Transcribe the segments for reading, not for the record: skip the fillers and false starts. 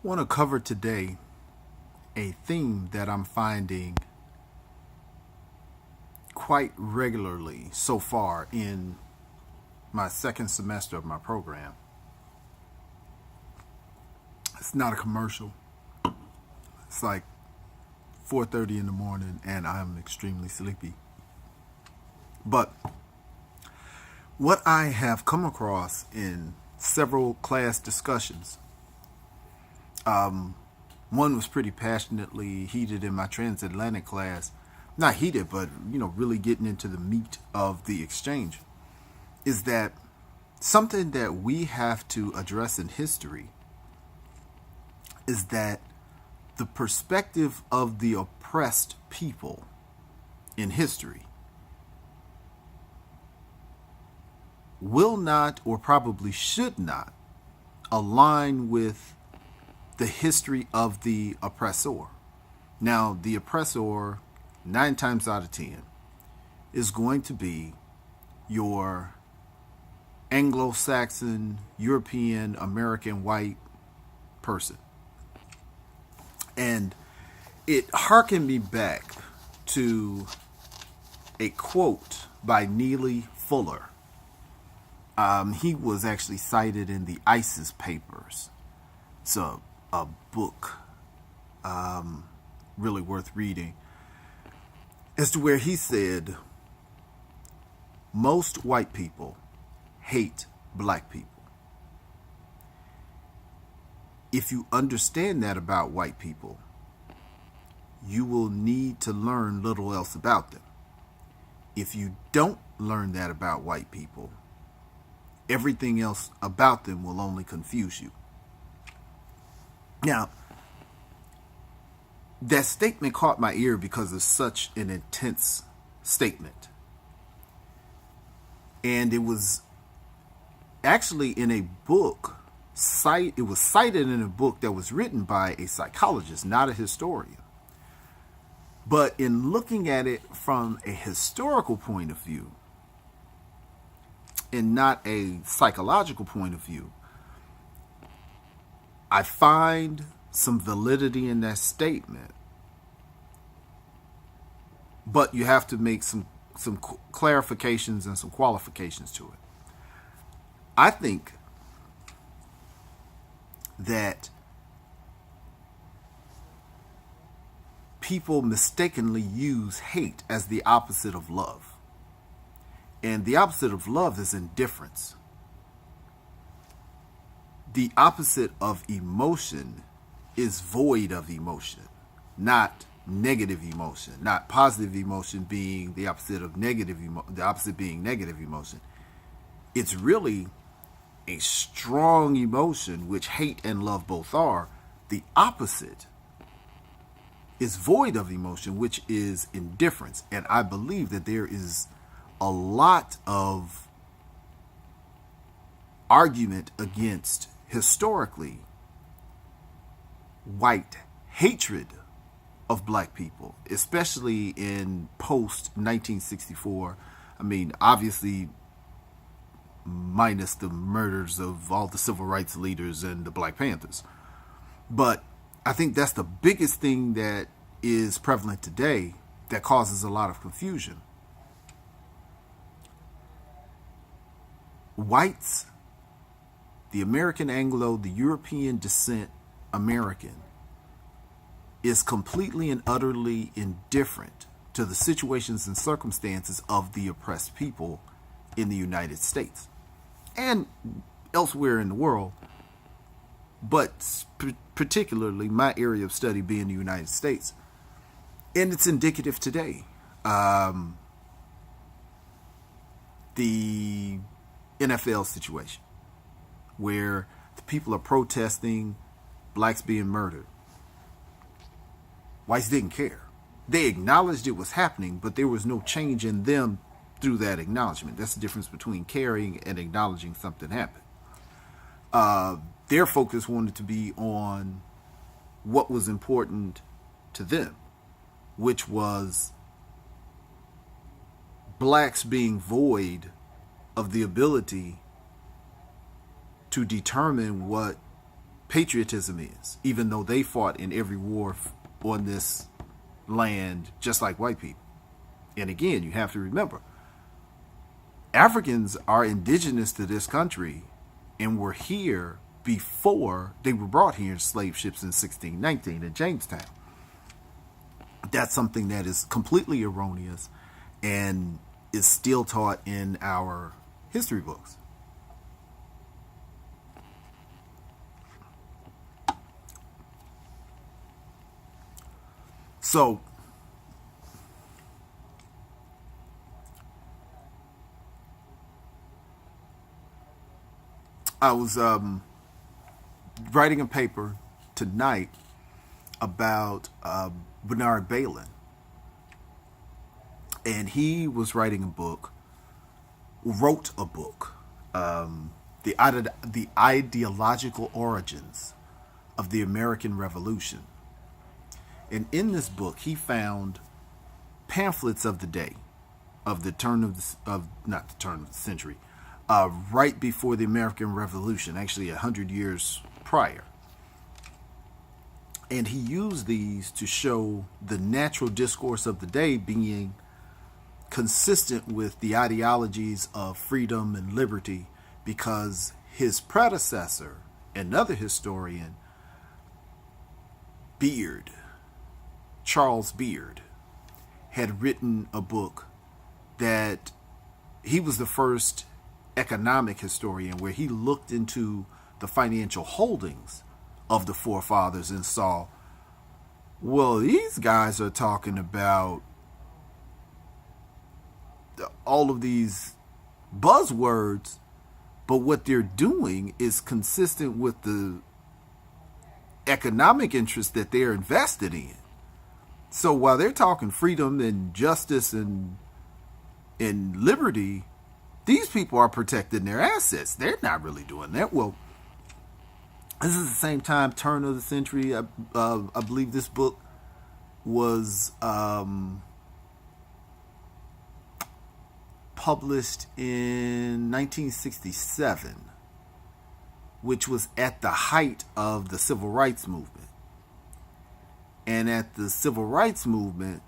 I want to cover today a theme that I'm finding quite regularly so far in my second semester of my program. It's not a commercial. It's like 4:30 in the morning and I'm extremely sleepy. But what I have come across in several class discussions, one was pretty passionately heated in my transatlantic class. Not heated, but really getting into the meat of the exchange, is that something that we have to address in history is that the perspective of the oppressed people in history will not, or probably should not, align with the history of the oppressor. Now, the oppressor, 9 times out of 10, is going to be your Anglo-Saxon, European, American white person. And it harkened me back to a quote by Neely Fuller. He was actually cited in the ISIS papers. It's a book really worth reading, as to where he said, most white people hate black people. If you understand that about white people, you will need to learn little else about them. If you don't learn that about white people, everything else about them will only confuse you. Now, that statement caught my ear because of such an intense statement. And it was actually in a book, it was cited in a book that was written by a psychologist, not a historian. But in looking at it from a historical point of view and not a psychological point of view, I find some validity in that statement. But you have to make some clarifications and some qualifications to it. I think that people mistakenly use hate as the opposite of love. And the opposite of love is indifference. The opposite of emotion is void of emotion, not negative emotion, not positive emotion being the opposite of the opposite being negative emotion. It's really a strong emotion, which hate and love both are. The opposite is void of emotion, which is indifference. And I believe that there is a lot of argument against, historically, white hatred of black people, especially in post 1964. I mean, obviously, minus the murders of all the civil rights leaders and the Black Panthers. But I think that's the biggest thing that is prevalent today that causes a lot of confusion. Whites, the American Anglo, the European descent American, is completely and utterly indifferent to the situations and circumstances of the oppressed people in the United States and elsewhere in the world, but particularly my area of study being the United States. And it's indicative today. The NFL situation, where the people are protesting blacks being murdered. Whites didn't care. They acknowledged it was happening, but there was no change in them through that acknowledgement. That's the difference between caring and acknowledging something happened. Their focus wanted to be on what was important to them, which was blacks being void of the ability to determine what patriotism is, even though they fought in every war on this land just like white people. And again, you have to remember, Africans are indigenous to this country and were here before they were brought here in slave ships in 1619 at Jamestown. That's something that is completely erroneous and is still taught in our history books. So, I was writing a paper tonight about Bernard Bailyn. And he was writing a book, wrote a book, the ideological origins of the American Revolution. And in this book, he found pamphlets of the day, of the turn of not the turn of the century, right before the American Revolution, actually 100 years prior. And he used these to show the natural discourse of the day being consistent with the ideologies of freedom and liberty, because his predecessor, another historian, Beard, Charles Beard, had written a book that he was the first economic historian where he looked into the financial holdings of the forefathers and saw, well, these guys are talking about all of these buzzwords, but what they're doing is consistent with the economic interests that they're invested in. So while they're talking freedom and justice and liberty, these people are protecting their assets. They're not really doing that. Well, this is the same time, turn of the century. I believe this book was published in 1967, which was at the height of the civil rights movement. And at the civil rights movement,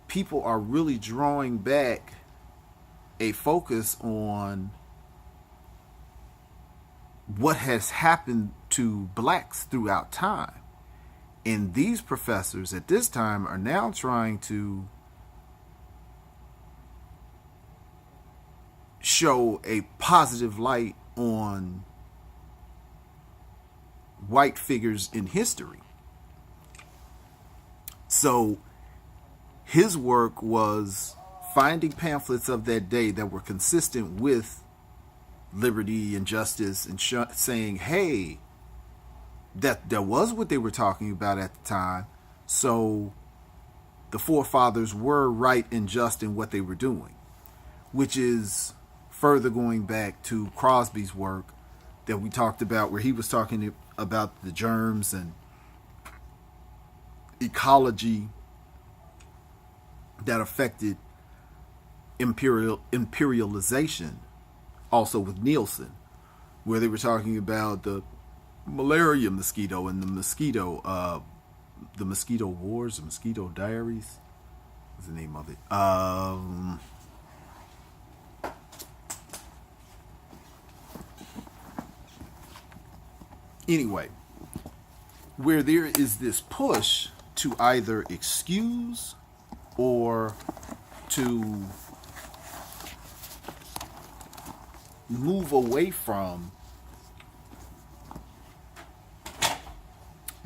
people are really drawing back a focus on what has happened to blacks throughout time. And these professors at this time are now trying to show a positive light on white figures in history. So his work was finding pamphlets of that day that were consistent with liberty and justice, and saying, hey, that was what they were talking about at the time. So the forefathers were right and just in what they were doing, which is further going back to Crosby's work that we talked about, where he was talking about the germs and ecology that affected imperialization, also with Nielsen, where they were talking about the malaria mosquito and the mosquito wars, the mosquito diaries. What's the name of it? Anyway, where there is this push to either excuse or to move away from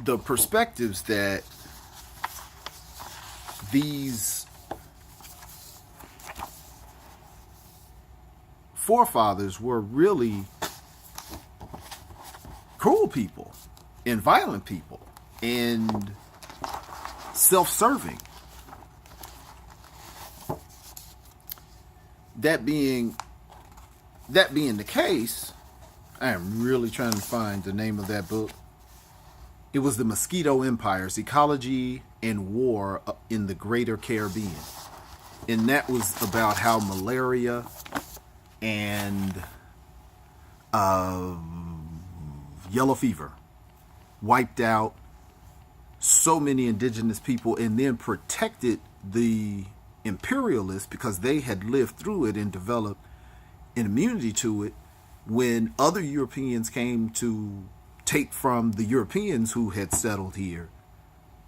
the perspectives that these forefathers were really cruel people and violent people and self-serving. That being the case, I am really trying to find the name of that book. It was The Mosquito Empires, Ecology and War in the Greater Caribbean. And that was about how malaria and yellow fever, wiped out so many indigenous people, and then protected the imperialists because they had lived through it and developed an immunity to it. When other Europeans came to take from the Europeans who had settled here,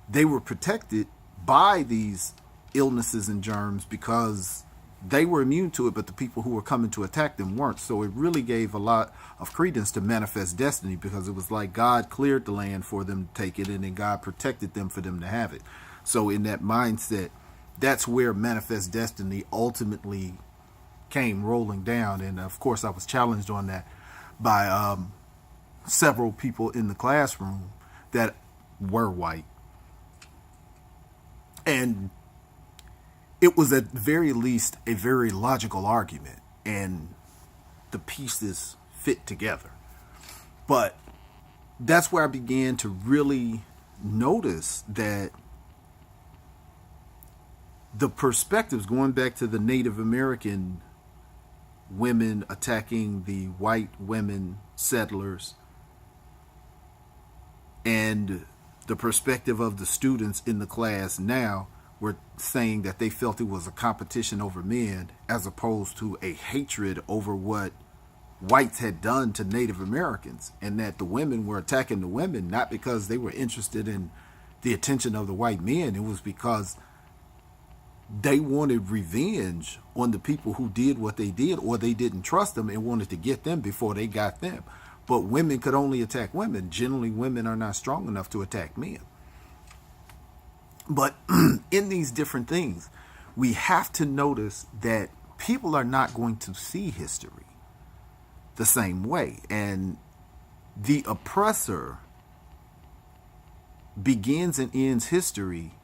they were protected by these illnesses and germs because they were immune to it, but the people who were coming to attack them weren't. So it really gave a lot of credence to Manifest Destiny, because it was like God cleared the land for them to take it, and then God protected them for them to have it. So in that mindset, that's where Manifest Destiny ultimately came rolling down. And of course, I was challenged on that by several people in the classroom that were white. And it was at the very least a very logical argument, and the pieces fit together. But that's where I began to really notice that the perspectives, going back to the Native American women attacking the white women settlers, and the perspective of the students in the class now, were saying that they felt it was a competition over men as opposed to a hatred over what whites had done to Native Americans, and that the women were attacking the women not because they were interested in the attention of the white men. It was because they wanted revenge on the people who did what they did, or they didn't trust them and wanted to get them before they got them. But women could only attack women. Generally, women are not strong enough to attack men. But in these different things, we have to notice that people are not going to see history the same way. And the oppressor begins and ends history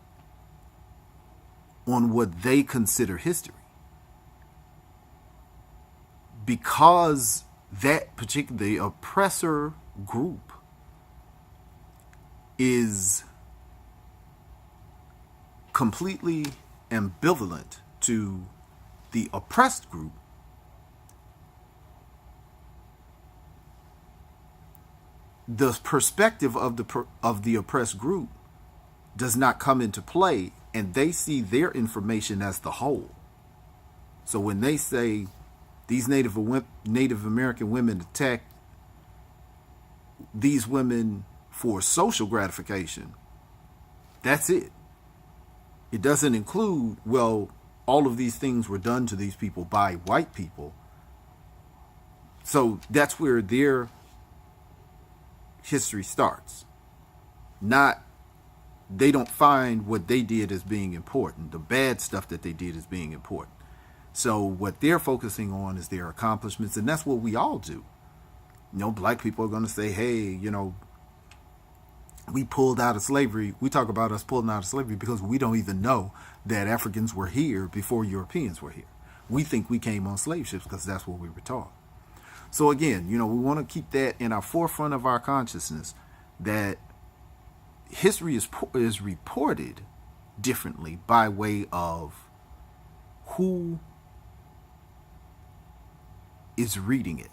on what they consider history. Because that particular, the oppressor group is completely ambivalent to the oppressed group, the perspective of the oppressed group does not come into play, and they see their information as the whole. So when they say these Native American women attacked these women for social gratification, that's it. It doesn't include, well, all of these things were done to these people by white people. So that's where their history starts. Not, they don't find what they did as being important. The bad stuff that they did as being important. So what they're focusing on is their accomplishments, and that's what we all do. You know, black people are going to say, hey, you know, we pulled out of slavery. We talk about us pulling out of slavery because we don't even know that Africans were here before Europeans were here. We think we came on slave ships because that's what we were taught. So again, you know, we want to keep that in our forefront of our consciousness, that history is reported differently by way of who is reading it.